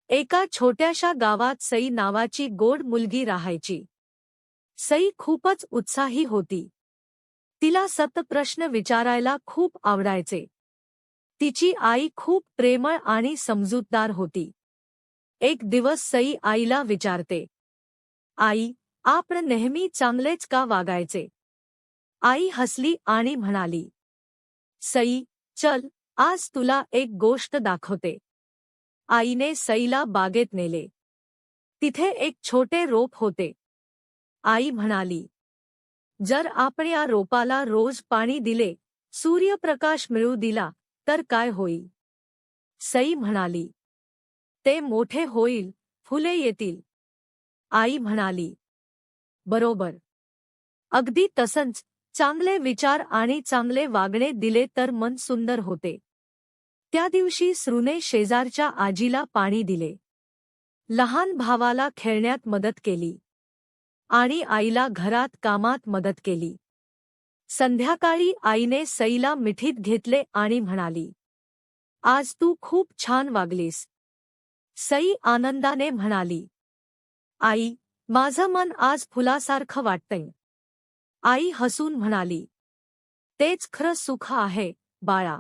एका छोट्याशा गावात सई नावाची गोड मुलगी राहायची. सई खूपच उत्साही होती. तिला सतत प्रश्न विचारायला खूप आवडायचे. तिची आई खूप प्रेमळ आणि समजूतदार होती. एक दिवस सई आईला विचारते, "आई, आपण नेहमी चांगलेच का वागायचे?" आई हसली आणि म्हणाली, "सई, चल, आज तुला एक गोष्ट दाखवते." आईने सईला बागेत नेले. तिथे एक छोटे रोप होते. आई म्हणाली, "जर आपण या रोपाला रोज पाणी दिले, सूर्यप्रकाश मिळू दिला, तर काय होईल?" सई म्हणाली, "ते मोठे होईल, फुले येतील." आई म्हणाली, "बरोबर. अगदी तसंच, चांगले विचार आणि चांगले वागणे दिले तर मन सुंदर होते." त्या दिवशी सरूने शेजारच्या आजीला पाणी दिले. लहान भावाला खेळण्यात मदत केली. आणि आईला घरात कामात मदत केली. संध्याकाळी आईने सईला मिठीत घेतले आणि म्हणाली, "आज तू खूप छान वागलीस." सई आनंदाने म्हणाली, "आई, माझं मन आज फुलासारखं वाटतंय." आई हसून म्हणाली, "तेच खरं सुख आहे, बाळा."